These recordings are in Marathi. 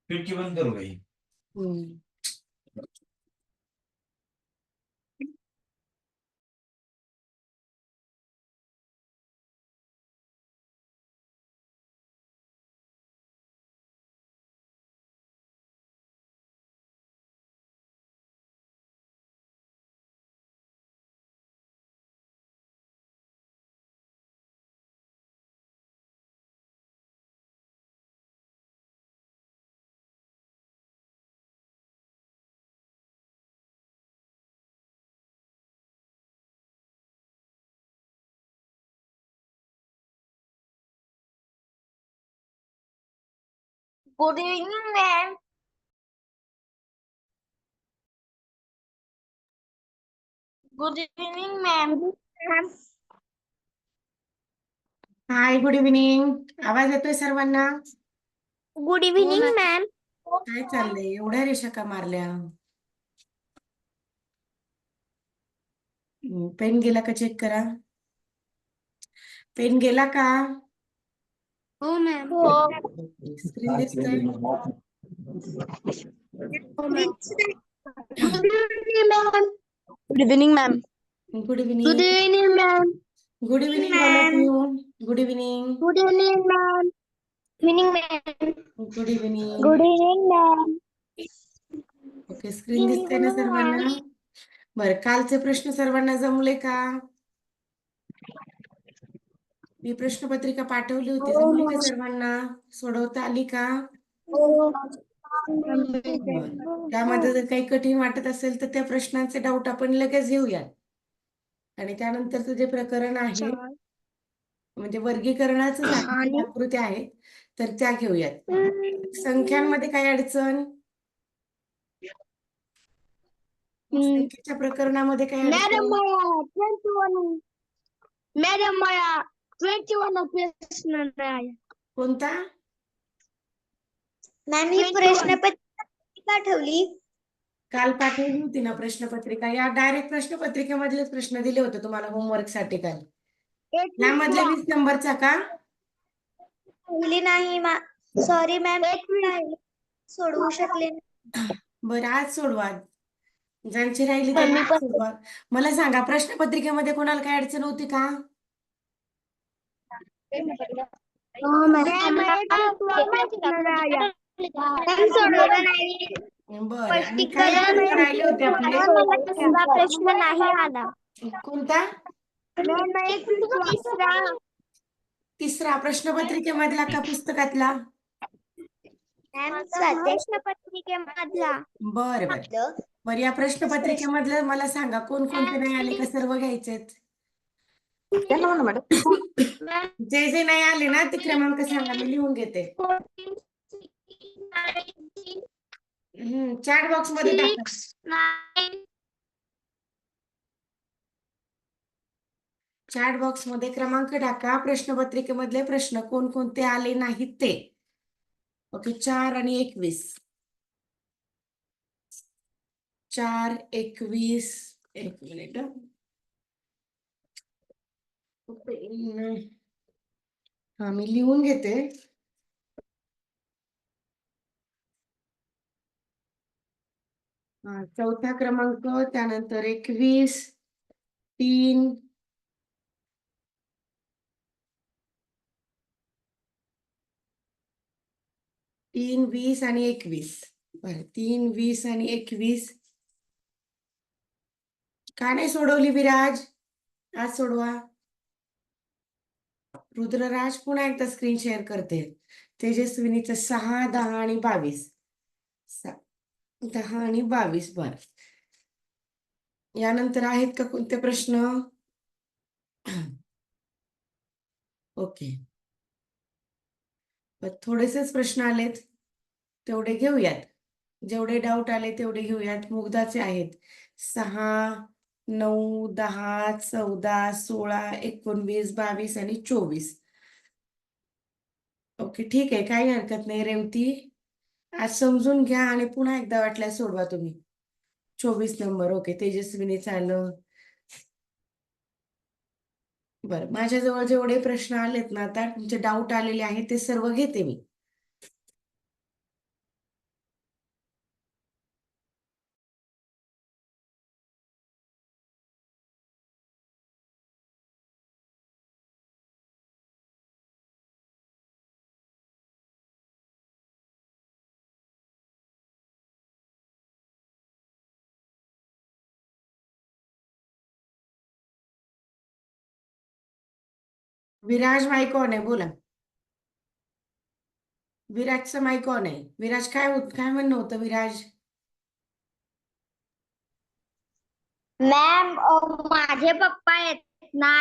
खिड़की बंद करो भाई. Good evening, ma'am. Good evening, ma'am. हाय, गुड इव्हिनिंग. आवाज येतोय सर्वांना? Good evening, ma'am. काय चाललंय? एवढ्या रेषा का मारल्या? पेन गेला का चेक करा. पेन गेला का? Oh, ma'am. स्क्रीन दिसतंय? Good evening, ma'am. Good Good evening. evening, ma'am. Good evening all of you. Good evening. Good evening, ma'am. Good evening, ma'am. Good evening. Good evening, ma'am. Okay, screen दिसतंय ना सर्वांना? बरं, कालचे प्रश्न सर्वांना जमले का? मी प्रश्नपत्रिका पाठवली होती, जमली का सर्वांना? सोडवता आली का? बरं. त्यामध्ये जर काही कठीण वाटत असेल तर त्या प्रश्नांचे डाऊट आपण लगेच घेऊयात. आणि त्यानंतरचं जे प्रकरण आहे म्हणजे वर्गीकरणाचंच आहे, आकृत्या आहेत तर त्या घेऊयात. संख्यांमध्ये काय अडचण? संख्येच्या प्रकरणामध्ये काय अडचण? मॅडम मला 21 प्रश्न नाही. कोणता? मॅम ही प्रश्नपत्रिका पाठवली. काल पाठवली होती ना प्रश्नपत्रिका. या डायरेक्ट प्रश्नपत्रिकेमधलेच प्रश्न दिले होते तुम्हाला होमवर्क साठी. काल यामधले 20 नंबरचा का? मुली नाही सॉरी मॅम, सोडवू शकले नाही. बरं, आज सोडवा. ज्यांची राहिली त्यांनी आज सोडवा. मला सांगा, प्रश्नपत्रिकेमध्ये कोणाला काय अडचण होती का? बरं, आणि काही प्रश्न राहिले होते आपले. प्रश्न नाही आला. कोणता? तिसरा प्रश्नपत्रिकेमधला का पुस्तकातला? प्रश्नपत्रिकेमधला. बरं बरं बरं, या प्रश्नपत्रिकेमधलं मला सांगा कोणकोणते नाही आले का सर्व घ्यायचेत? जे जे नाही आले ना ते क्रमांक सांगा, मी लिहून घेते. चॅट बॉक्स मध्ये टाका. चॅट बॉक्स मध्ये क्रमांक टाका. प्रश्नपत्रिकेमधले प्रश्न कोणकोणते आले नाहीत ते. ओके, 4 आणि 21. 4, 21. एक मिनिट. हा, मी लिहून घेते. चौथा क्रमांक, त्यानंतर 21, 3, 3, 20 आणि 21. बरं, 3, 20 आणि 21. का नाही सोडवली विराज? आज सोडवा. रुद्रराज पुन्हा एकदा स्क्रीन शेअर करते. तेजस्विनीचं 6, 10 आणि 22. 10 आणि 22. बर, यानंतर आहेत का कोणते प्रश्न? ओके, थोडेसेच प्रश्न आलेत, तेवढे घेऊयात. जेवढे डाऊट आले तेवढे घेऊयात. मुग्धाचे आहेत 6, 9, 10, 14, 16, 19, 22 आणि 24. ओके, ठीक आहे, काही हरकत नाही. रेवती, आज समजून घ्या आणि पुन्हा एकदा वाटल्यास सोडवा तुम्ही. 24 नंबर. ओके, तेजस्विनी चालं. बरं, माझ्याजवळ जेवढे प्रश्न आलेत ना, आता तुमचे डाऊट आलेले आहेत ते सर्व घेते मी. विराज माईक ऑन आहे, बोला. विराजचं माईक ऑन आहे. विराज काय म्हणणं होतं विराज? मॅम माझे पप्पा आहेत ना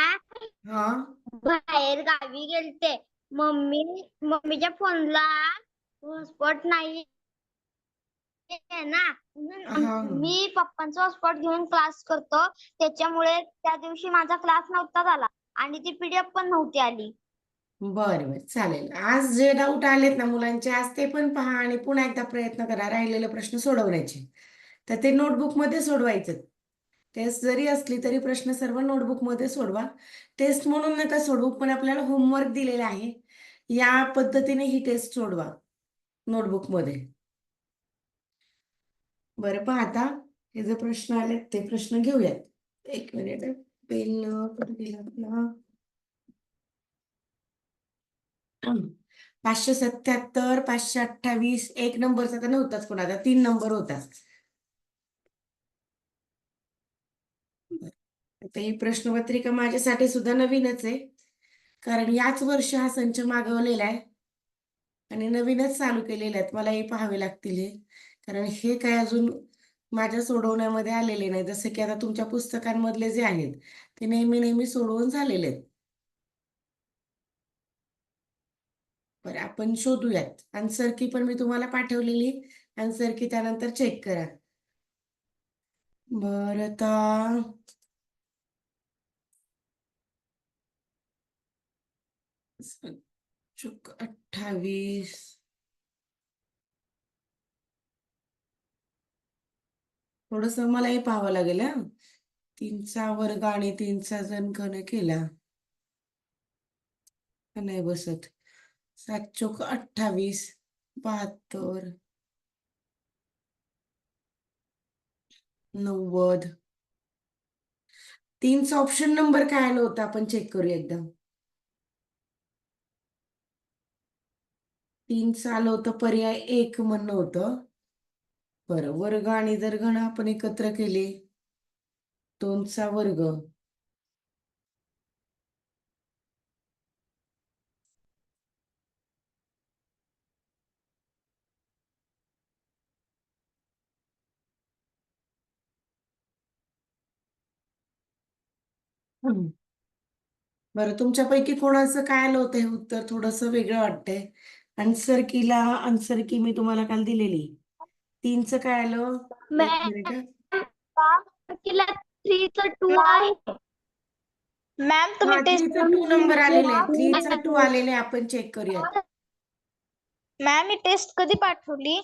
हा बाहेर गावी गेलते. मम्मीच्या फोनला हॉटस्पॉट नाही आहे ना, हा मी पप्पांचा हॉटस्पॉट घेऊन क्लास करतो. त्याच्यामुळे त्या दिवशी माझा क्लास नव्हता झाला आणि ती पीडीएफ पण नव्हती आली. बरं बरं, चालेल. आज जे डाऊट आलेत ना मुलांचे, आज ते पण पहा आणि पुन्हा एकदा प्रयत्न करा राहिलेले प्रश्न सोडवण्याचे. तर ते नोटबुक मध्ये सोडवायचं. टेस्ट जरी असली तरी प्रश्न सर्व नोटबुक मध्ये सोडवा. टेस्ट म्हणून नका सोडवू, पण आपल्याला होमवर्क दिलेला आहे, या पद्धतीने ही टेस्ट सोडवा नोटबुक मध्ये. बरं, पहा आता हे जे प्रश्न आले ते प्रश्न घेऊयात. एक मिनिट, पेन कुठे गेला आपला? 577, 528, एक नंबरचा तर नव्हताच, पण आता 3 नंबर होता. आता ही प्रश्नपत्रिका माझ्यासाठी सुद्धा नवीनच आहे, कारण याच वर्षी हा संच मागवलेला आहे आणि नवीनच चालू केलेले आहेत. मला हे पाहावे लागतील हे, कारण हे काय अजून माझ्या सोडवण्यामध्ये आलेले नाही. जसं की आता तुमच्या पुस्तकांमधले जे आहेत ते नेहमी नेहमी सोडवून झालेले आहेत. बरं, आपण शोधूयात. आन्सर की पण मी तुम्हाला पाठवलेली आन्सर की त्यानंतर चेक करा. बरं, आता चूक 28, थोडस मलाही पाहावं लागेल हा. 3चा वर्ग आणि 3चा जण घन केला का नाही बसत. 7 चोक 28, 72, 90. 3चा ऑप्शन नंबर काय आला होता आपण चेक करूया एकदा. 3चं आलं होतं पर्याय 1 म्हणणं होतं. बरं, वर्ग आणि जर घन आपण एकत्र केले, 2चा वर्ग. हम्म. बरं, तुमच्यापैकी कोणाचं काय आलं होतं हे उत्तर थोडस वेगळं वाटतंय. आन्सर की मी तुम्हाला काल दिलेली 3चं काय आलं? एक मिनिट. तिला 3चं 2 आहे. मॅम हा, तुम्ही टेस्ट 3चा 2 नंबर आलेला आहे. 3चा 2 आलेला आहे, आपण चेक करूयात. मॅम मी टेस्ट कधी पाठवली?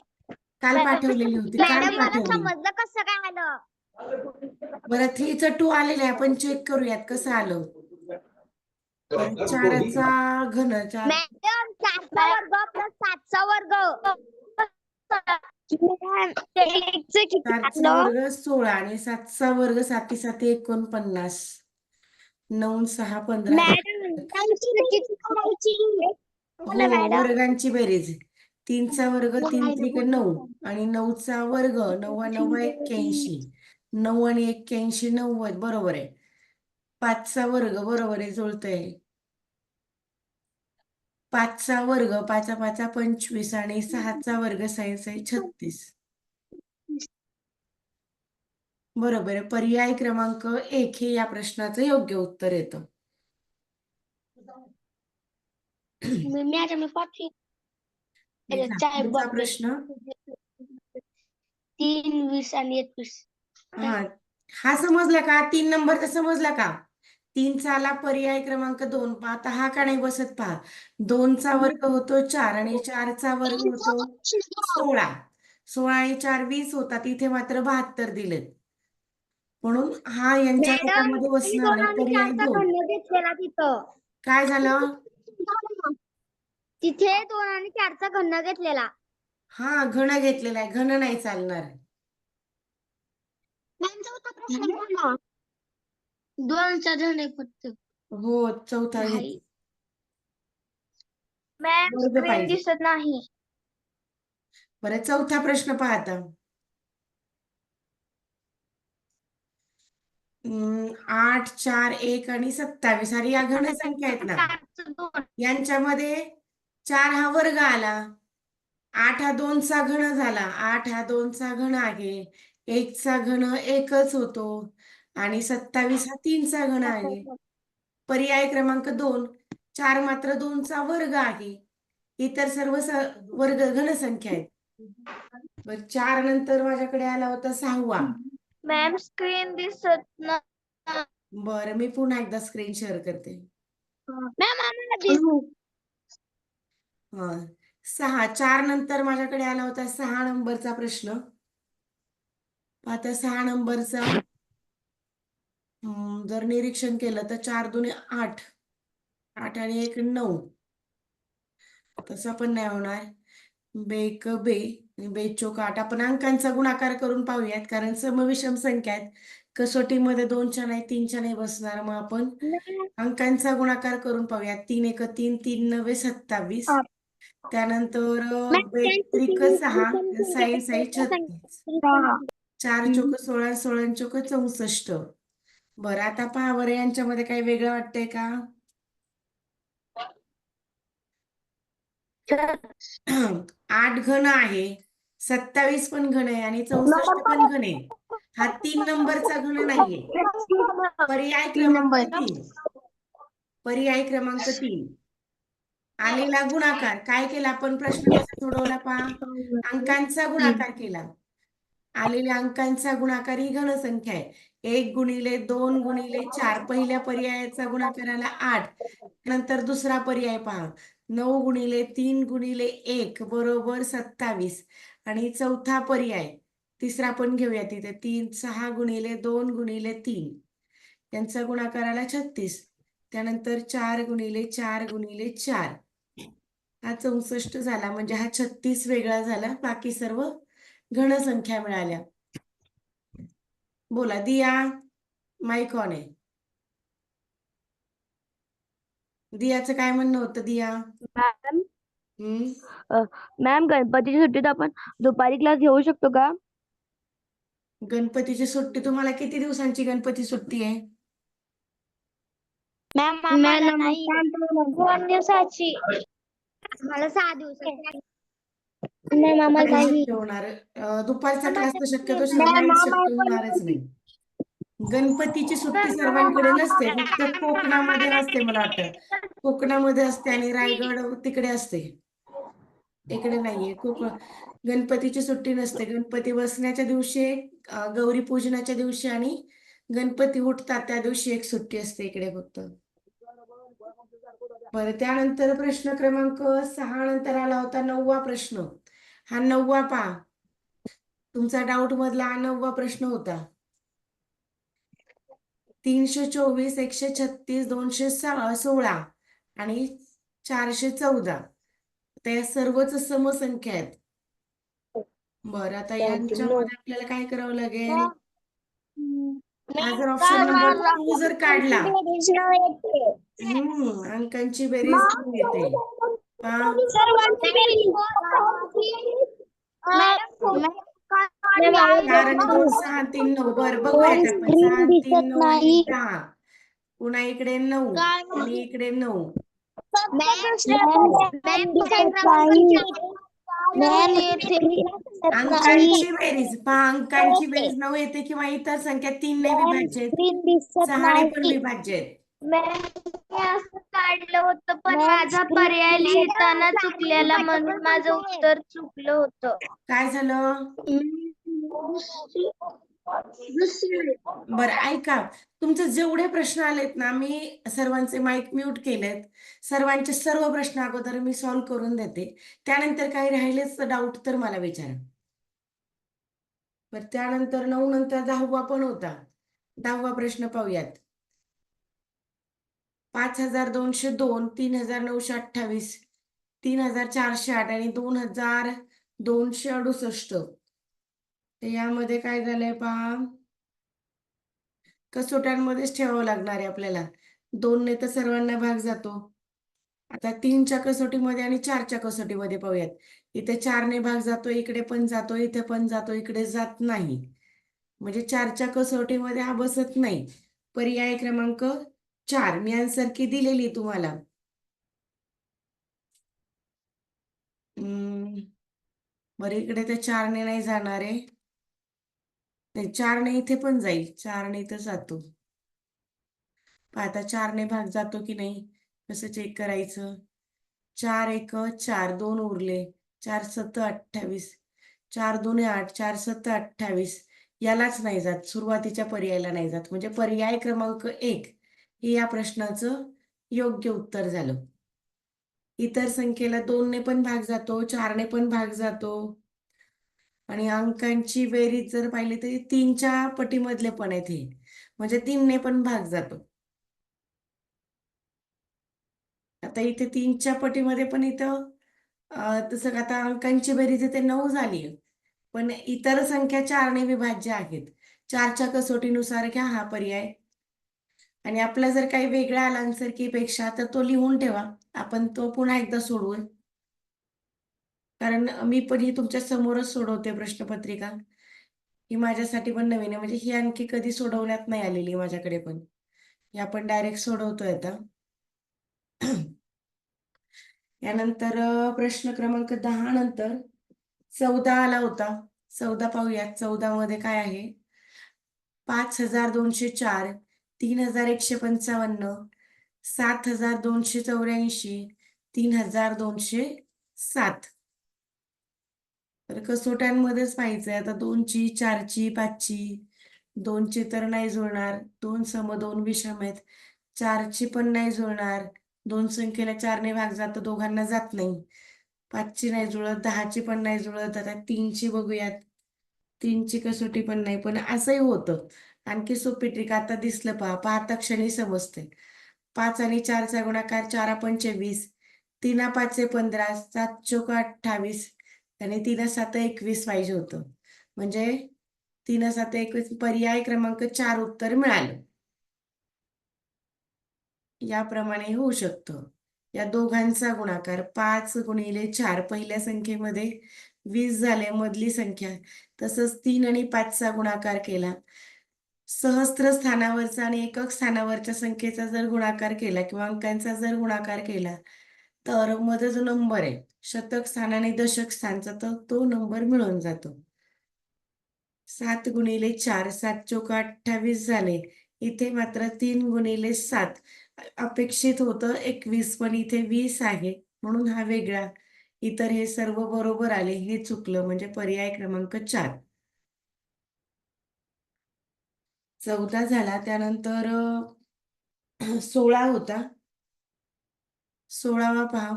काल पाठवलेली होती, काल मॅडम मला पाठवली. समजलं कसं काय आलं. बरं, 3चा 2 आलेला आहे, आपण चेक करूयात कसं आलं. बरं, 4चा घन, 4 मॅडम 4चा वर्ग प्लस 7चा वर्ग. मॅम, ते एकचं किती 4चा आलं? वर्ग 16 आणि 7चा वर्ग 7 7 49, 9 6 15. मॅडम किती करायची? हो, वर्गांची बेरीज. 3चा वर्ग 3 त्रिक 9 आणि 9चा वर्ग 9 9 81, 9 आणि 81 90, बरोबर आहे. 5चा वर्ग बरोबर आहे, जुळतंय. 5चा वर्ग 5 5 25 आणि 6चा वर्ग 6 6 36, बरोबर आहे. पर्याय क्रमांक 1 हे या प्रश्नाचं योग्य उत्तर येतं. मॅडम पाठवी. पुढचा प्रश्न. 3, 20 आणि 21. हा, हा समजला का? 3 नंबरचा समजला का? 3चा आला पर्याय क्रमांक 2. आता हा का नाही बसत पहा. 2चा वर्ग होतो 4 आणि 4चा वर्ग होतो 16. 16 आणि 4 20 होतात, इथे मात्र 72 दिलेत, म्हणून हा यांच्या मॅडम गटामध्ये बसणार 2 नाही. आणि पर्याय 4चा 2. घन घेतलेला तिथं. काय झालं? तिथे 2 आणि 4चा घन घेतलेला. हा, घन घेतलेला आहे, घन नाही चालणार. मॅम चौथा प्रश्न बोला. 2चा घन आहे फक्त. हो, चौथा घेत मॅम वर्ग स्क्रीन पाहिजे. दिसत नाही. बरं, चौथा प्रश्न पहा आता. 8, 4, 1 आणि 27 आणि या घन संख्या आहेत ना, यांच्यामध्ये 4 हा वर्ग आला, 8 हा 2चा घन झाला, 8 हा 2चा घन आहे, 1 चा घन 1च होतो आणि 27 हा 3चा घन आहे. पर्याय क्रमांक 2, 4 मात्र 2चा वर्ग आहे. इतर सर्व वर्ग घन संख्या आहेत. बर 4 नंतर माझ्याकडे आला होता 6वा. मॅम स्क्रीन दिसत ना. बरं मी पुन्हा एकदा स्क्रीन शेअर करते. मॅम आम्हाला दिसत. 6, 4 नंतर माझ्याकडे आला होता 6 नंबरचा प्रश्न. आता 6 नंबरचा जर निरीक्षण केलं तर 4 दुने 8, 8 आणि 1 9. तसं पण नाही होणार. बेक बे बेचोक 8. आपण अंकांचा गुणाकार करून पाहूयात कारण समविषम संख्या आहेत. कसोटीमध्ये 2च्या नाही 3च्या नाही बसणार. मग आपण अंकांचा गुणाकार करून पाहूयात. 3 1 3, 3 9 27. त्यानंतर बेत्रिक 6, साई साई 36, 4 चोक 16, 16 चोक 64. बरं आता पहा बरं यांच्यामध्ये काही वेगळं वाटतंय का? 8 घन आहे, 27 पण घन आहे आणि 64 पण घन आहे. हा 3 नंबरचा घन नाहीये. पर्याय क्रमांक 3. पर्याय क्रमांक 3. आलेला गुणाकार काय केला आपण? प्रश्न कसा सोडवला पहा. अंकांचा गुणाकार केला. आलेल्या अंकांचा गुणाकार ही घनसंख्या आहे. 1 गुणिले 2 गुणिले 4. पहिल्या पर्यायाचा गुणाकार आला 8. नंतर दुसरा पर्याय पहा. 9 गुणिले 3 गुणिले 1 बरोबर 27. आणि चौथा पर्याय तिसरा पण घेऊया तिथे. 3 6 गुणिले 2 गुणिले 3. यांचा गुणाकार आला 36. त्यानंतर 4 गुणिले 4 गुणिले 4. हा 64 झाला. म्हणजे हा 36 वेगळा झाला. बाकी सर्व घनसंख्या मिळाल्या. बोला दिया, माईक ऑन आहे. दियाचं काय म्हणणं होतं दिया? मॅम गणपतीच्या सुट्टीत आपण दुपारी क्लास घेऊ शकतो का? गणपतीची सुट्टी तुम्हाला किती दिवसांची गणपती सुट्टी आहे? मॅम आम्हाला नाही. 2 दिवसाची. मला 6 दिवसाची. मॅम आम्हाला नाही नाही. शक्य होणार. दुपारचा क्लास तर शक्यतो सर्वांनाच शक्य होणारच नाही. गणपतीची सुट्टी सर्वांकडे नसते. फक्त कोकणामध्ये असते मला वाटतं. कोकणामध्ये असते आणि रायगड तिकडे असते. इकडे नाहीये. गणपतीची सुट्टी नसते. गणपती बसण्याच्या दिवशी, गौरी पूजनाच्या दिवशी आणि गणपती उठतात त्या दिवशी एक सुट्टी असते इकडे फक्त. बरं त्यानंतर प्रश्न क्रमांक 6 नंतर आला होता 9वा प्रश्न. हा 9वा पहा. तुमचा डाऊट मधला हा 9वा प्रश्न होता. 324, 136, 216 आणि 414. तर या सर्वच समसंख्या आहेत. बरं आता यांच्यामध्ये आपल्याला काय करावं लागेल? हा जर ऑप्शन नंबर 2 जर काढला, अंकांची बेरीज येते. चार आणि 2 6 3 9. बरं बघूयात आपण. 6 3 9 आणि 10. पुन्हा इकडे 9 आणि इकडे 9. अंकांची बेरीज पहा. अंकांची बेरीज 9 येते किंवा इतर संख्या 3 ने विभाज्य आहेत, 6 ने पण विभाज्य आहेत. असं काढलं होतं पण माझा पर्याय लिहिताना चुकलेला म्हणून माझं उत्तर चुकलं होतं. काय झालं? बरं ऐका, तुमचे जेवढे प्रश्न आलेत ना, मी सर्वांचे माईक म्यूट केलेत. सर्वांचे सर्व प्रश्न अगोदर मी सॉल्व्ह करून देते. त्यानंतर काही राहिलेच डाऊट तर मला विचारा. बरं त्यानंतर 9 नंतर 10वा पण होता. 10वा प्रश्न पाहूयात. 5202, 3928, 3408 आणि 2268. तर यामध्ये काय झालंय पहा. कसोट्यांमध्येच ठेवावं लागणार आहे आपल्याला. 2 ने तर सर्वांना भाग जातो. आता 3च्या कसोटीमध्ये आणि 4च्या कसोटीमध्ये पाहूयात. इथे 4 ने भाग जातो, इकडे पण जातो, इथे पण जातो, इकडे जात नाही. म्हणजे 4च्या कसोटीमध्ये हा बसत नाही. पर्याय क्रमांक 4 मी आन्सर की दिलेली तुम्हाला. बरं इकडे तर 4ने नाही जाणार आहे. नाही 4ने इथे पण जाईल, 4ने इथं जातो. आता 4ने भाग जातो की नाही कसं चेक करायचं. 4 एक 4, 2 उरले, 4 7 28, 4 2 8, 4 7 28. यालाच नाही जात, सुरुवातीच्या पर्यायाला नाही जात. म्हणजे पर्याय क्रमांक 1 हे या प्रश्नाचं योग्य उत्तर झालं. इतर संख्येला 2ने पण भाग जातो, 4ने पण भाग जातो आणि अंकांची बेरीज जर पाहिली तरी 3च्या पटीमधले पण आहेत हे. म्हणजे 3ने पण भाग जातो. आता इथे 3च्या पटीमध्ये पण इथं तसं आता अंकांची बेरीज इथे 9 झाली. पण इतर संख्या 4ने विभाज्य आहेत. 4च्या कसोटीनुसार घ्या हा पर्याय. आणि आपला जर काही वेगळा आला आन्सर की पेक्षा तर तो लिहून ठेवा. आपण तो पुन्हा एकदा सोडवू. कारण मी पण ही तुमच्या समोरच सोडवते प्रश्नपत्रिका. ही माझ्यासाठी पण नवीन आहे. म्हणजे ही आणखी कधी सोडवण्यात नाही आलेली माझ्याकडे पण. ही आपण डायरेक्ट सोडवतोय आता. यानंतर प्रश्न क्रमांक 10 नंतर 14 आला होता. 14 पाहूयात. 14 मध्ये काय आहे? 5204, 3155, 7284, 3207. तर कसोट्यांमध्येच पाहायचंय आता 2ची, 4ची, 5ची. 2ची तर नाही जुळणार. 2 सम 2 विषम आहेत. 4ची पण नाही जुळणार. 2 संख्येला 4ने भाग जातो, दोघांना जात नाही. 5ची नाही जुळत, 10ची पण नाही जुळत. आता 3ची बघूयात. 3ची कसोटी पण नाही. पण असंही होतं. आणखी सोपी ट्रिक आता दिसलं पहा. पाहता क्षणी समजते. 5 आणि 4चा गुणाकार 4 पंचे 20, 3 5 15, 7 चोक 28 आणि 3 7 21 पाहिजे होतं. म्हणजे 3 7 21 पर्याय क्रमांक 4 उत्तर मिळालं. याप्रमाणे होऊ शकतं. या दोघांचा गुणाकार 5 गुणिले 4 पहिल्या संख्येमध्ये 20 झाले मधली संख्या. तसंच 3 आणि 5चा गुणाकार केला. सहस्त्र स्थानावरचा आणि एकक स्थानावरच्या संख्येचा जर गुणाकार केला किंवा अंकांचा जर गुणाकार केला तर मध्ये जो नंबर आहे शतक स्थान आणि दशक स्थानचा तर तो नंबर मिळून जातो. 7 गुणिले 4, 7 चोक 28 झाले. इथे मात्र 3 गुणिले 7 अपेक्षित होतं 21 पण इथे 20 आहे म्हणून हा वेगळा. इतर हे सर्व बरोबर आले, हे चुकलं म्हणजे पर्याय क्रमांक 4. 14 झाला. त्यानंतर 16 होता. 16वा पहा.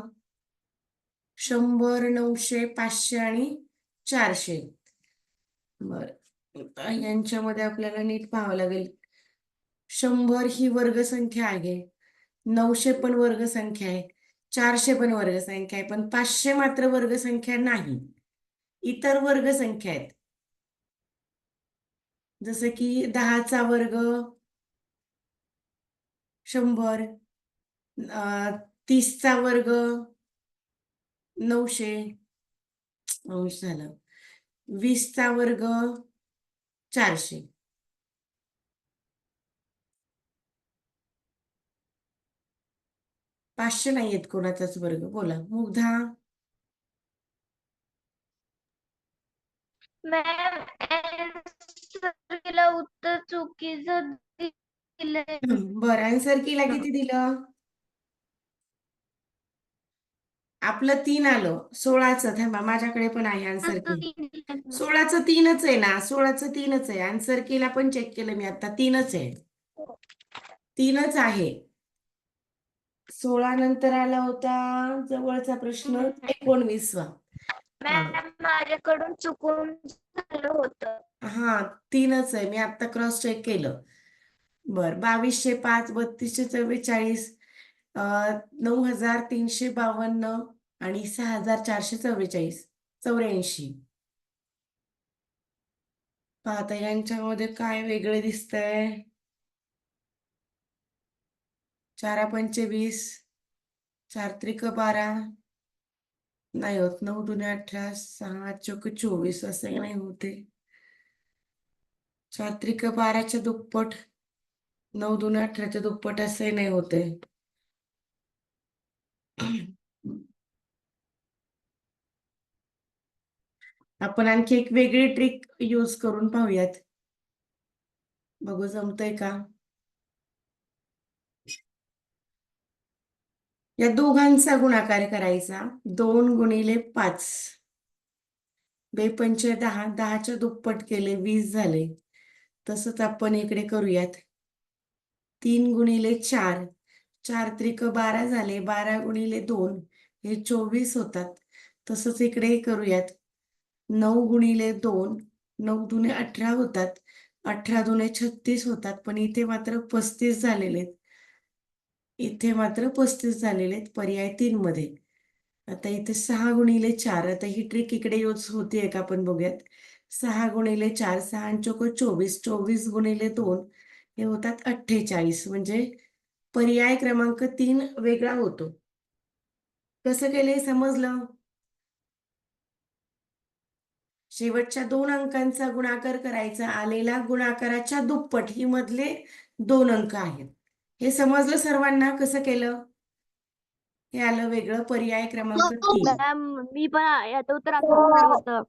100, 900, 500 आणि 400. बर यांच्यामध्ये आपल्याला नीट पाहावं लागेल. 100 ही वर्गसंख्या आहे. 900 पण वर्गसंख्या आहे. 400 पण वर्गसंख्या आहे. पण 500 मात्र वर्गसंख्या नाही. इतर वर्गसंख्या आहेत. जसं की 10चा वर्ग 100, 30चा वर्ग 900, अंश झालं. 20चा वर्ग 400. 500 नाही आहेत कोणाचाच वर्ग. बोला मुग्धा. मॅम answer उत्तर चुकीचं दिलंय. बरं आन्सर केला किती दिलं? आपलं 3 आलं. 16चं थांबा माझ्याकडे पण आहे आन्सर की. 16चं 3च आहे ना. 16चं 3च आहे. आन्सर केला पण चेक केलं मी आता 3च आहे. 3च आहे. 16 नंतर आला होता जवळचा प्रश्न 19वा. मॅम माझ्याकडून चुकून झालं होतं. हा 3च आहे. मी आता क्रॉस चेक केलं. बर 2205, 3244, 9352 आणि 6444 84. पाहता यांच्यामध्ये काय वेगळे दिसतंय? 4 पंचे 20, 4 त्रिक 12 नाही होत. 9 दुने 18, 6 चौक 24 असं नाही होते. 4 त्रिक 12च्या दुप्पट, 9 दूने 18च्या दुप्पट असंही नाही होते. आपण आणखी एक वेगळी ट्रिक यूज करून पाहूयात. बघू जमतंय का? या दोघांचा गुणाकार करायचा. 2 गुणिले 5. 2 पंचे 10, 10च्या दुप्पट केले 20 झाले. तसंच आपण इकडे करूयात. 3 गुणिले 4, 4 त्रिक 12 झाले. 12 गुणिले 2 हे 24 होतात. तसंच इकडे करूयात. 9 गुणिले 2, 9 दुने 18 होतात. 18 दुने 36 होतात. पण इथे मात्र 35 झालेले आहेत. इथे मात्र 35 झालेले आहेत पर्याय 3 मध्ये. आता इथे 6 गुणिले 4. आता ही ट्रिक इकडे यूज होतीये का आपण बघूयात. 6 गुणिले 4, 6 चोक 24, 24 गुणिले 2 हे होतात 48. म्हणजे पर्याय क्रमांक 3 वेगळा होतो. कसं केलंय समजलं? शेवटच्या 2 अंकांचा गुणाकार करायचा. आलेला गुणाकाराच्या दुप्पट ही मधले 2 अंक आहेत. हे समजलं सर्वांना कसं केलं? हे आलं वेगळं पर्याय क्रमांक 3. मॅम मी पण याचं उत्तर असं लिहिलं होतं.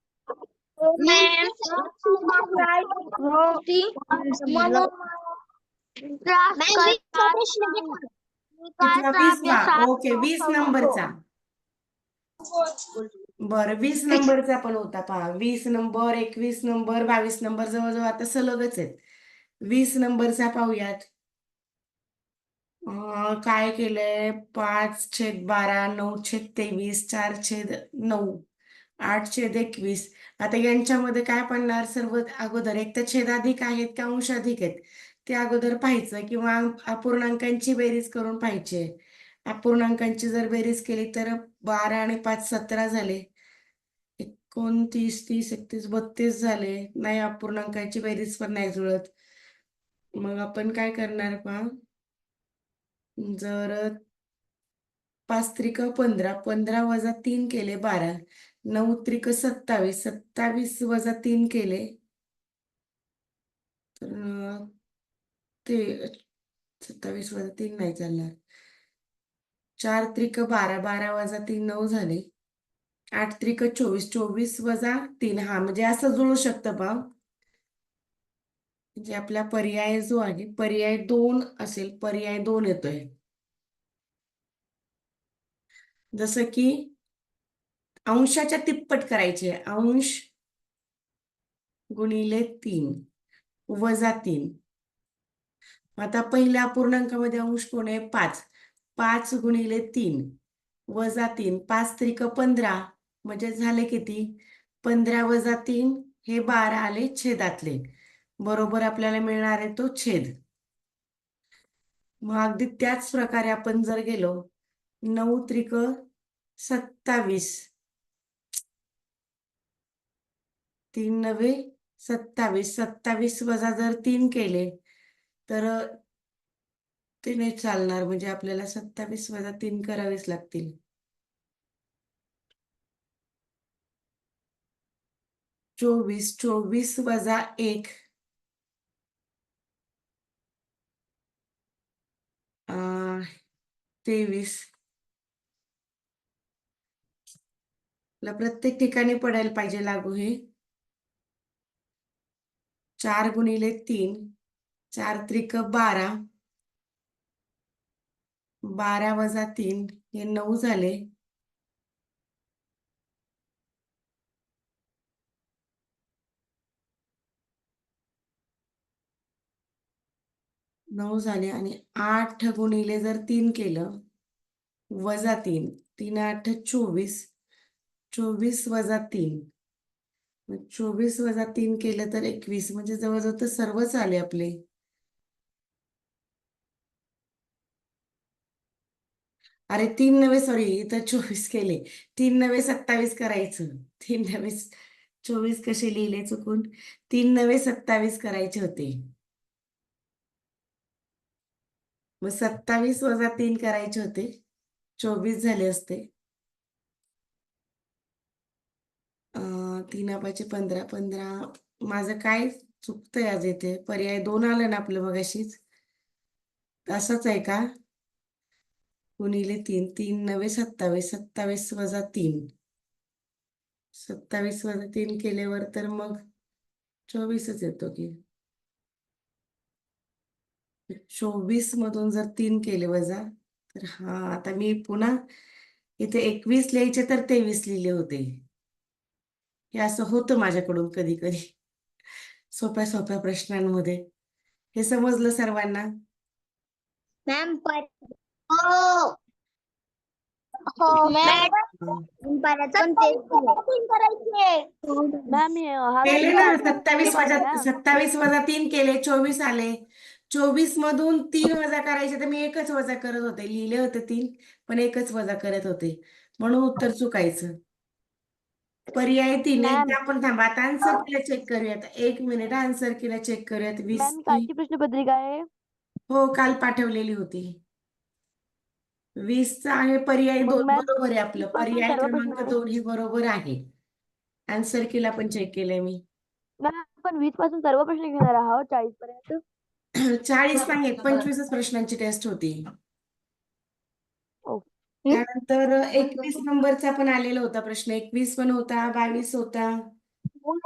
कितवा 20वा? ओके 20 नंबरचा. बरं 20 नंबरचा पण होता पहा. 20 नंबर, 21 नंबर, 22 नंबर जवळजवळ आता सलगच आहेत. 20 नंबरचा पाहूयात. काय केलंय? 5/12, 9/23, 4/9, 8/21. आता यांच्यामध्ये काय पडणार? सर्व अगोदर एक तर छेदाधिक आहेत का अंशाधिक आहेत ते अगोदर पाहायचं, किंवा अपूर्णांकांची बेरीज करून पाहायची. अपूर्णांकांची जर बेरीज केली तर 12 आणि 5 17 झाले. 29, 30, 31, 32 झाले. नाही, अपूर्णांकांची बेरीज पण नाही जुळत. मग आपण काय करणार पहा. जर 5 त्रिक 15, 15 वजा 3 केले 12, 9 त्रिक 27, 27 वजा 3 केले तर ते 27 वजा 3 नाही चालणार. 4 त्रिक 12, 12 वजा 3 9 झाले. 8 त्रिक 24, 24 वजा 3. हा म्हणजे असं जुळू शकतं पहा. म्हणजे आपला पर्याय जो आहे पर्याय 2 असेल. पर्याय 2 येतोय. जसं की अंशाच्या तिप्पट करायचे. अंश गुणिले 3 वजा 3. आता पहिल्या अपूर्णांकामध्ये अंश कोण आहे? 5. 5 गुणिले 3 वजा 3. 5 त्रिक 15 म्हणजे झाले किती? 15 वजा 3 हे 12 आले छेदातले. बरोबर आपल्याला मिळणार आहे तो छेद. मग अगदी त्याच प्रकारे आपण जर गेलो 9 त्रिक 27, 3 9 27, 27 वजा जर 3 केले तर ते नाही चालणार. म्हणजे आपल्याला 27 वजा 3 करावेच लागतील. 24, 24 वजा 1 23. प्रत्येक ठिकाणी पडायला पाहिजे लागू हे. 4 गुणिले 3, 4 त्रिक 12, 12 वजा 3 हे 9 झाले. आणि 8 गुणिले जर 3 केलं वजा 3, 3 8 24, 24 वजा 3, 24 वजा 3 केलं तर 21. म्हणजे जवळजवळ तर सर्वच आले आपले. अरे 3 9 सॉरी इथं 24 केले. 3 9 27 करायचं. 3 9 24 कसे लिहिले चुकून? 3 9 27 करायचे होते. मग 27 वजा 3 करायचे होते. 24 झाले असते. 3 15, 15 माझं काय चुकतंय आज इथे. पर्याय 2 आलं ना आपलं मगाशीच. असंच आहे का? गुणिले 3, 3 9 27, 27 वजा 3. 27 वजा 3 केल्यावर तर मग 24च येतो की. 24 मधून जर 3 केले वजा, तर हा आता मी पुन्हा इथे 21 लिहायचे तर 23 लिहिले होते. हे असं होतं माझ्याकडून कधी कधी सोप्या सोप्या प्रश्नांमध्ये. हे समजलं सर्वांना? मॅम हो हो मॅम हं. परत पण तेच करायचे. मॅम हे हा केले ना, तुमचा 27 वजा मॅम 27 वजा 3 केले, 24 आले. 24 मधून 3 वजा करायचे तर मी एकच वजा करत होते. लिहिले होते 3, पण एकच वजा करत होते. म्हणून उत्तर चुकायचं. पर्याय 3 मॅम एकदा आपण थांबा. आता आन्सर कीला चेक करूयात. 1 मिनिट आन्सर कीला चेक करूयात. 20 मॅम कालची प्रश्नपत्रिका आहे. हो, काल पाठवलेली होती. 20 आहे पर्याय मग 2 मॅम बरोबर आहे आपलं. पासून पर्याय सर्व क्रमांक प्रश्न 2 हे बरोबर आहे. आन्सर कीला पण चेक केलंय मी. मॅम आपण 20 पासून सर्व प्रश्न घेणार आहोत 40 पर्यंत. 40 नाहीत, 25च प्रश्नांची टेस्ट होती. ओ त्यानंतर 21 नंबरचा पण आलेला होता प्रश्न. 21 पण होता, 22 होता,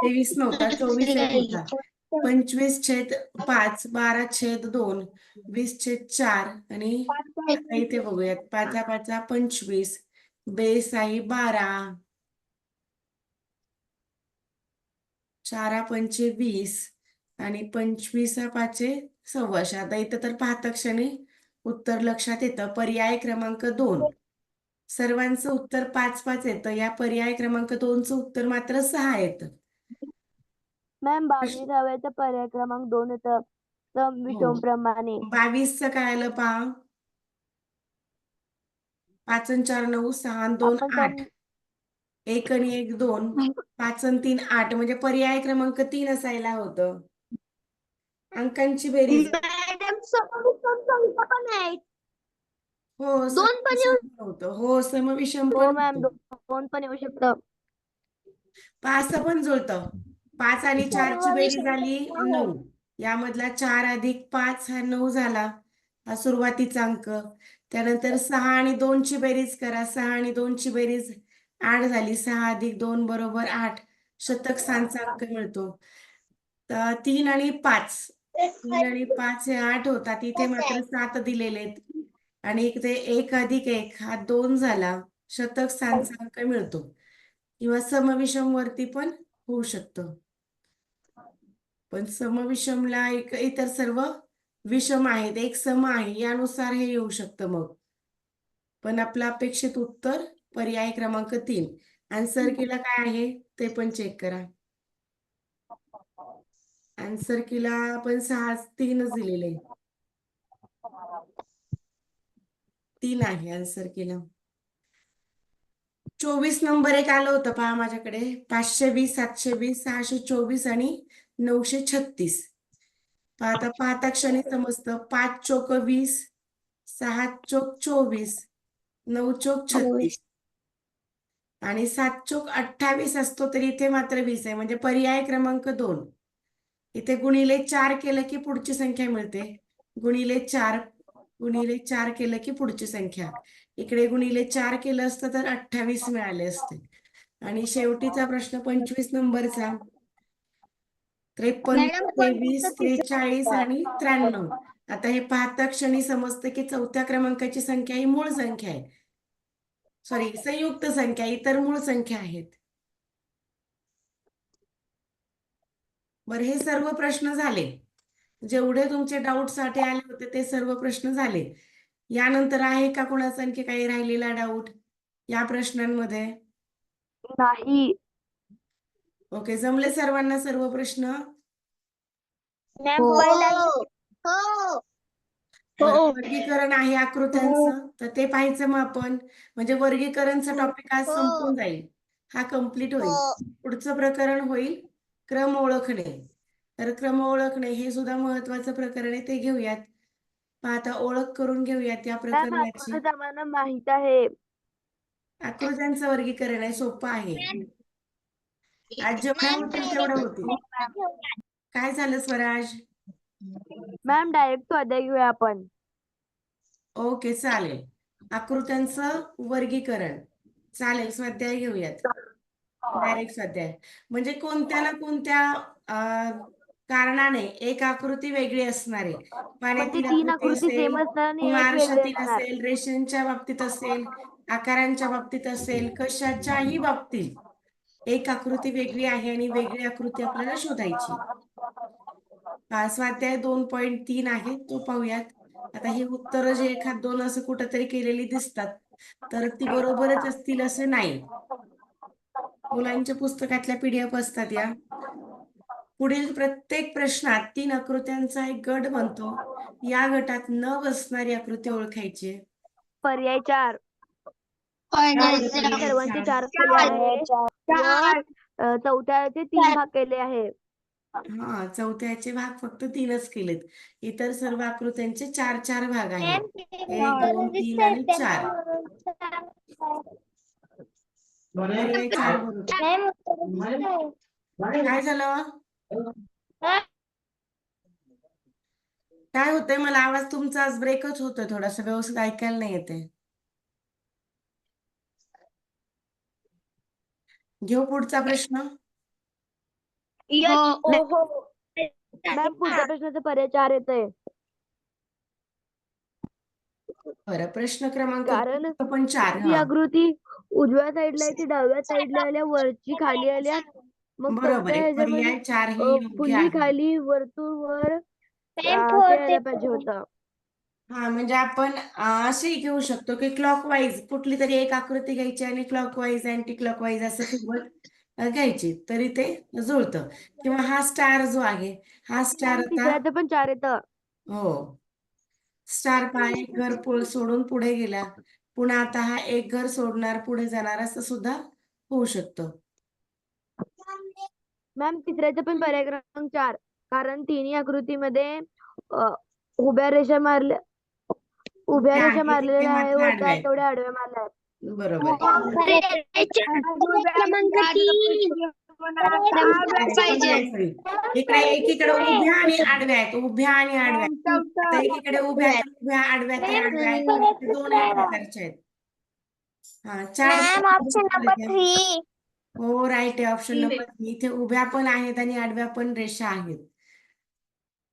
23 नव्हता, 24 एक होता. 25/5, 12/2, 20/4 आणि आता इथे बघूयात. 5 25, बेस आहे 12, 4 पंचे 20 आणि 25 5 सव्वाशे. आता इथं तर पाहता क्षणी उत्तर लक्षात येतं. पर्याय क्रमांक 2 सर्वांचं उत्तर 5 येतं. या पर्याय क्रमांक 2चं उत्तर मात्र 6 येतं. मॅम 22व्याचा पर्याय क्रमांक 2 येतं सम हो, विषम प्रमाणे. 22चं काय आलं पहा. 5 आणि 4 9, 6 आणि 2 आपण 8, 1 आणि 1 2, 5 आणि 3 8 म्हणजे पर्याय क्रमांक 3 असायला होतं. अंकांची बेरीज मॅडम समोर पण आहे. हो, दोन पण समविषम पण होतं. हो, समविषम पण हो मॅम होतं. 2 पण येऊ शकतं. 5 पण जुळतं. 5 आणि 4 ची बेरीज झाली 9. यामधला 4 अधिक 5 हा 9 झाला. हा सुरुवातीचा अंक. त्यानंतर 6 आणि 2 ची बेरीज करा. 6 आणि 2 ची बेरीज 8 झाली. 6 अधिक 2 बरोबर 8. शतक स्थानचा अंक मिळतो. 3 आणि 5. 3 आणि 5 हे 8 होतात. इथे मात्र 7 दिलेले आहेत. आणि इथे 1 अधिक 1 हा 2 झाला. शतक स्थानचा अंक मिळतो. किंवा समविषम वरती पण होऊ शकतं. पण समविषमला इतर सर्व विषम आहेत. एक सम आहे. यानुसार हे येऊ शकतं मग. पण आपलं अपेक्षित उत्तर पर्याय क्रमांक 3. आन्सर कीला काय आहे ते पण चेक करा. आन्सर कीला आपण 3च दिलेले. 3 आहे आन्सर कीला. 24 नंबर एक आलं होतं पहा माझ्याकडे. 520, 720, 624 आणि 936. आता पाहता क्षणी समजतं. 5 चोक 20, 6 चोक 24, 9 चोक 36 आणि 7 चोक 28 असतो, तर इथे मात्र 20 आहे. म्हणजे पर्याय क्रमांक 2. इथे गुणिले 4 केलं की पुढची संख्या मिळते. गुणिले 4 केलं की पुढची संख्या. इकडे गुणिले 4 केलं असतं तर 28 मिळाले असते. आणि शेवटीचा प्रश्न 25 नंबरचा 53, मॅडम 23, 43 आणि 93. आता हे पाहता क्षणी समजतं की चौथ्या क्रमांकाची संख्या ही मूळ संख्या आहे. सॉरी, संयुक्त संख्या, इतर मूळ संख्या आहेत. बरं, हे सर्व प्रश्न झाले. जेवढे तुमचे डाऊट साठी आले होते ते सर्व प्रश्न झाले. यानंतर आहे का कोणाचा आणखी काही राहिलेला डाऊट या प्रश्नांमध्ये? नाही ओके, जमले सर्वांना सर्व प्रश्न? मॅम पहिला हो बरं, वर्गीकरण आहे आकृत्यांचं, तर ते पाहायचं मग आपण. म्हणजे वर्गीकरणचं टॉपिक आज संपून जाईल. हा कंप्लीट होईल. पुढचं प्रकरण होईल क्रम ओळखणे. तर क्रम ओळखणे हे सुद्धा महत्वाचं प्रकरण आहे, ते घेऊयात. आता ओळख करून घेऊयात या मॅम प्रकरणाची. आकृती आम्हाला माहित आहे. आकृत्यांचं वर्गीकरण आहे, सोपं आहे. आज जेवढ्या होतील तेवढं होतील. काय झालं स्वराज? मॅम डायरेक्ट स्वाध्याय घेऊया आपण. ओके चालेल. आकृत्यांचं वर्गीकरण चालेल, स्वाध्याय घेऊयात. डायरेक्ट स्वाध्याय म्हणजे कोणत्या ना कोणत्या कारणाने एक आकृती वेगळी असणार आहे. पण ती पाण्यातील 3 आकृती आकृती असेल सेम असणार आणि किंवा एक वेगळी आरशातील असणार. असेल, रेषांच्या बाबतीत असेल, आकारांच्या बाबतीत असेल, कशाच्याही बाबतीत एक आकृती वेगळी आहे आणि वेगळी आकृती आपल्याला शोधायची. स्वाध्याय 2.3 आहे तो पाहूयात. आता ही उत्तरं जे एखाद दोन असं कुठंतरी केलेली दिसतात तर ती बरोबरच असतील असं नाही. मुलांच्या पुस्तकातल्या PDF असतात या. पुढील प्रत्येक प्रश्नात 3 आकृत्यांचा एक गट बनतो. या गटात न बसणारी आकृती ओळखायची. पर्याय 4. काय कारण बरं त्यांनी पर्याय सर्वांचे 4 4? केले आहे व चौथ्याचे 3 भाग केले आहे. हा, चौथ्याचे भाग फक्त 3च केलेत. इतर सर्व आकृत्यांचे 4 भाग आहेत. 1, 2, 3 आणि 4. पर्याय 4 बरोबर. काय झालं? काय होतंय? मला आवाज तुमचा आज ब्रेकच होतोय, थोडासा व्यवस्थित ऐकायला नाही येते. घेऊ पुढचा प्रश्न. मॅम पुढच्या प्रश्नाचा पर्याय 4 येतोय. बरं, प्रश्न क्रमांक कारण पण 4. ती हा आकृती उजव्या साईडला आहे, ती डाव्या साईडला आल्या, वरची खाली आल्या. मग बरोबर चौथ्या आहे. ह्याच्यामध्ये पर्याय 4 ही योग्य फुली आहे. खाली वर्तुळ वर असं यायला पाहिजे होतं. हा, म्हणजे आपण असेही घेऊ शकतो की क्लॉकवाईज कुठली तरी एक आकृती घ्यायची आणि क्लॉकवाईज अँटी क्लॉकवाईज असं फिरवत घ्यायची, तरी ते जुळतं. किंवा हा स्टार जो आहे, हा स्टार मॅम आता तिसऱ्याचं पण 4 येतं. हो, स्टार पाय घर सोडून पुढे गेला, पुन्हा आता हा एक घर सोडणार पुढे जाणार असं सुद्धा होऊ शकतं. मॅम तिसऱ्याचं पण पर्याय क्रमांक 4. कारण तिन्ही आकृतीमध्ये अ, उभ्या रेषा मारल्या त्या आहेत इथे मारलेल्या आहे मात्र व आडव्या त्या आहेत. तेवढ्या आडव्या मारल्या आहेत. बरोबर आहे. इकडे एकीकडे उभ्या आणि आडव्या आहेत, उभ्या आणि आडव्या आहेत. आता एकीकडे उभ्या तर उभ्या, आडव्या तर आडव्या आहेत. इथे दोनही प्रकारच्या आहेत. हा, 4 हो, राईट आहे. Option number 3. इथे उभ्या पण आहेत आणि आडव्या पण रेषा आहेत.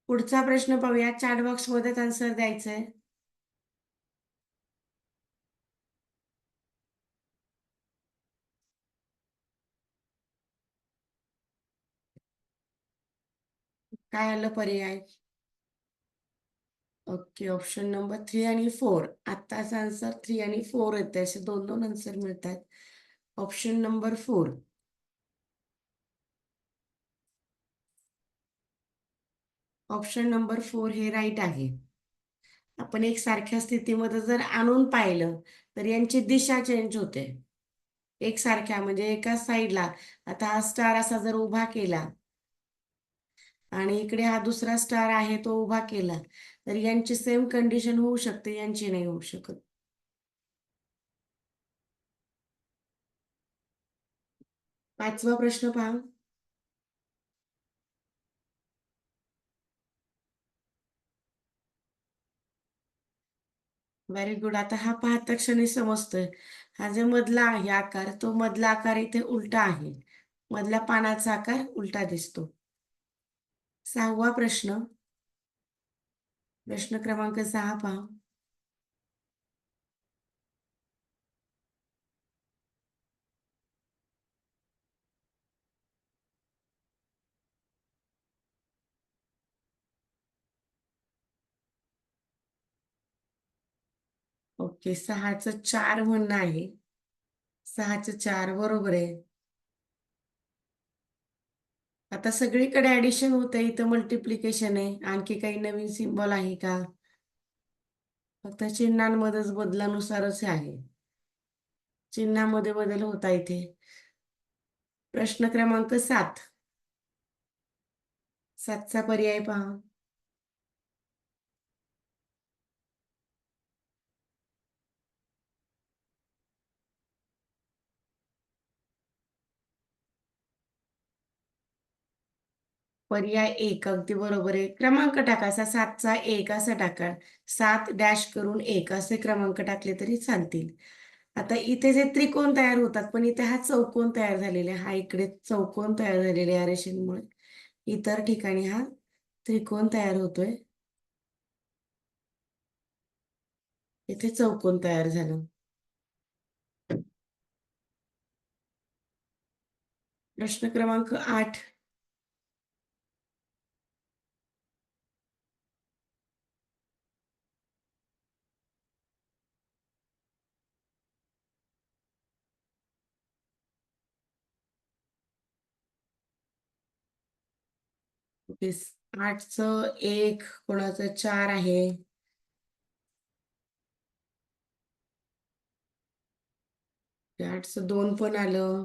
पुढचा प्रश्न पाहूया. चॅट बॉक्स मध्ये आन्सर द्यायचंय. काय आलं पर्याय? ओके, ऑप्शन नंबर 3 आणि 4. आत्ताचा आन्सर 3 आणि 4 येते, असे 2 आन्सर मिळतात. Option number 4. ऑप्शन नंबर 4 हे राईट आहे. आपण एक सारख्या स्थितीमध्ये जर आणून पाहिलं तर यांची दिशा चेंज होते. एकसारख्या म्हणजे एकाच साईडला आता हा स्टार असा जर उभा केला आणि इकडे हा दुसरा स्टार आहे तो उभा केला तर यांची सेम कंडिशन होऊ शकते, यांची नाही होऊ शकत. पाचवा प्रश्न पहा. Very good. आता हा पाहता क्षणी समजतोय. हा जो मधला आहे आकार, तो मधला आकार इथे उलटा आहे. मधल्या पानाचा आकार उलटा दिसतो. 6वा प्रश्न. प्रश्न क्रमांक 6 पहा. ओके, 6चं 4 म्हणणं आहे. 6चं 4 बरोबर आहे. आता सगळीकडे ऍडिशन होतंय, इथं मल्टिप्लिकेशन आहे. आणखी काही नवीन सिम्बॉल आहे का? फक्त चिन्हांमध्येच बदलानुसारच आहे. चिन्हामध्ये बदल होता इथे. प्रश्न क्रमांक 7. 7चा पर्याय पहा. पर्याय 1 अगदी बरोबर आहे. क्रमांक टाका, असा 7चा 1 असा टाका. 7 डॅश करून 1 असे क्रमांक टाकले तरी चालतील. आता इथे जे त्रिकोण तयार होतात, पण इथे हा चौकोन तयार झालेला आहे. हा इकडे चौकोन तयार झालेला आहे या रेषेमुळे. इतर ठिकाणी हा त्रिकोण तयार होतोय. इथे चौकोन तयार झालं. प्रश्न क्रमांक 8. ओके, 8चं 1, कोणाचं 4 आहे. 8चं 2 पण आलं.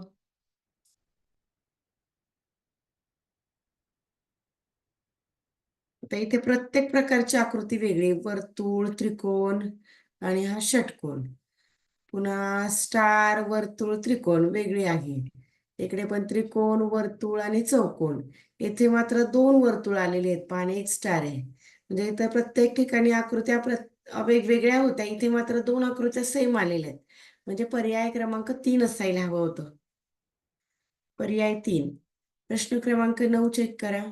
आता इथे प्रत्येक प्रकारची आकृती वेगळी, वर्तुळ, त्रिकोण आणि हा षटकोन. पुन्हा स्टार, वर्तुळ, त्रिकोण वेगळे आहे. इकडे पण त्रिकोण, वर्तुळ आणि चौकोन. येथे मात्र 2 वर्तुळ आलेले आहेत पहा आणि 1 स्टार आहे. म्हणजे इथं प्रत्येक ठिकाणी आकृत्या वेगवेगळ्या होत्या. इथे मात्र 2 आकृत्या सेम आलेल्या आहेत. म्हणजे पर्याय क्रमांक 3 असायला हवं होतं. पर्याय 3. प्रश्न क्रमांक 9 चेक करा.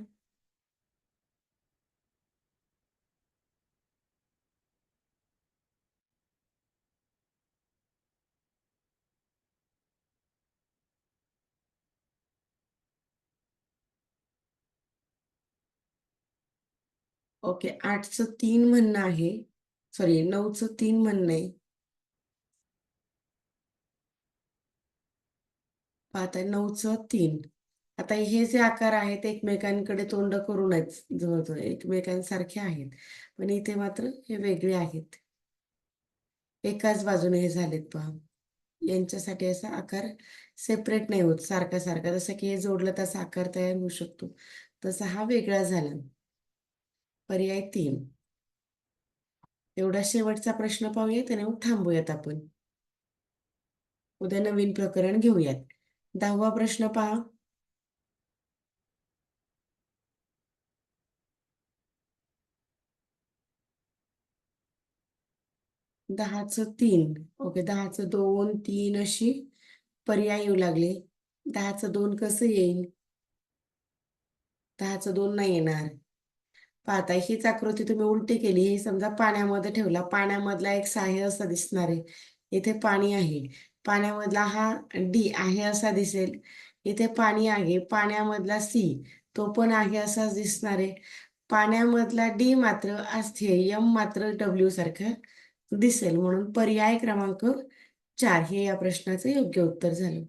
ओके, 8चं 3 म्हणणं आहे. सॉरी, 9चं 3 म्हणणं आहे. पाहताय 9चं 3. आता हे जे आकार आहेत एकमेकांकडे तोंड करूनच जवळजवळ एकमेकांसारखे आहेत, पण इथे मात्र हे वेगळे आहेत. एकाच बाजूने हे झालेत पहा. यांच्यासाठी असा आकार सेपरेट नाही होत सारखा सारखा. जसं की हे जोडलं तसा आकार तयार होऊ शकतो, तसा हा वेगळा झाला. पर्याय 3. एवढा शेवटचा प्रश्न पाहूयात आणि मग थांबूयात आपण. उद्या नवीन प्रकरण घेऊयात. 10वा प्रश्न पहा. 10चं 3. ओके, 10चं 2, 3 अशी पर्याय येऊ लागले. 10चं 2 कसं येईल? 10चं 2 नाही येणार. पाहता हीच आकृती तुम्ही उलटी केली. हे समजा पाण्यामध्ये ठेवला. पाण्यामधला एक साह्य असा दिसणार आहे. इथे पाणी आहे. पाण्यामधला हा डी आहे असा दिसेल. इथे पाणी आहे. पाण्यामधला सी तो पण आहे असाच दिसणार आहे. पाण्यामधला डी मात्र अस्थिर, एम मात्र डब्ल्यू सारखा दिसेल. म्हणून पर्याय क्रमांक 4 हे या प्रश्नाचं योग्य उत्तर झालं.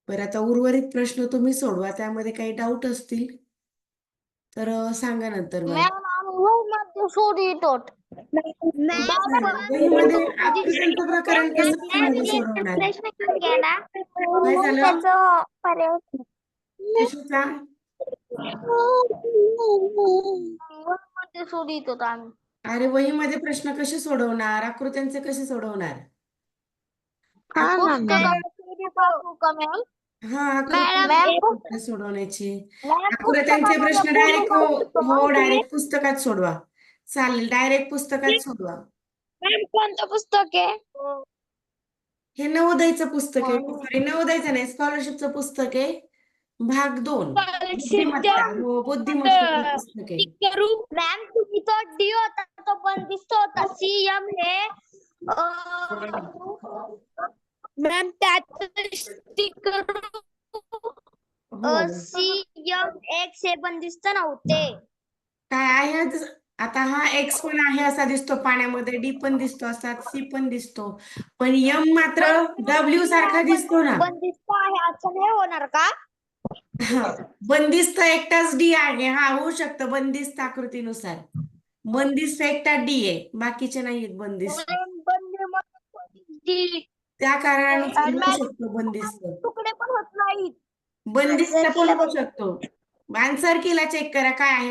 बरं, आता उर्वरित प्रश्न तुम्ही सोडवा. त्यामध्ये काही डाऊट असतील तर सांगा नंतर मला. वहीमध्ये आकृत्यांचं प्रकरण कसं वहीमध्ये सोडवणार? काय झालं? कशाचा? अरे, वहीमध्ये प्रश्न कसे सोडवणार? आकृत्यांचे कसे सोडवणार? हा, आकृती सोडवण्याची. आकृत्यांचे प्रश्न डायरेक्ट डायरेक्ट पुस्तकात सोडवा. चालेल, डायरेक्ट पुस्तकात सोडवा. कोणतं पुस्तक आहे? हे नवोदयचं पुस्तक आहे. सॉरी, नवोदयचं नाही, स्कॉलरशिपचं पुस्तक आहे. भाग 2 बुद्धिमत्ता. हो, बुद्धिमत्तेचं पुस्तक आहे. मॅम, तुम्ही तो डी होता तो बंदिस्त होता. सीएम हे मॅम त्यात स्टिकर सीएम एक्स हे बंदिस्त नव्हते. काय आहे? आता हा एक्स पण आहे असा दिसतो पाण्यामध्ये, डी पण दिसतो असा, सी पण दिसतो, पण एम मात्र डब्ल्यू सारखा दिसतो ना. बंदिस्त आहे असं नाही होणार का? हा, बंदिस्त एकटाच डी आहे. हा, होऊ शकतं बंदिस्त आकृतीनुसार. बंदिस्त एकटा डी आहे, बाकीचे नाहीत बंदिस्त. त्या कारणानुसार होऊ शकतो बंदिस्त. तुकडे पण होत नाहीत. बंदिस्त पण होऊ शकतो. आन्सर केला चेक करा काय आहे.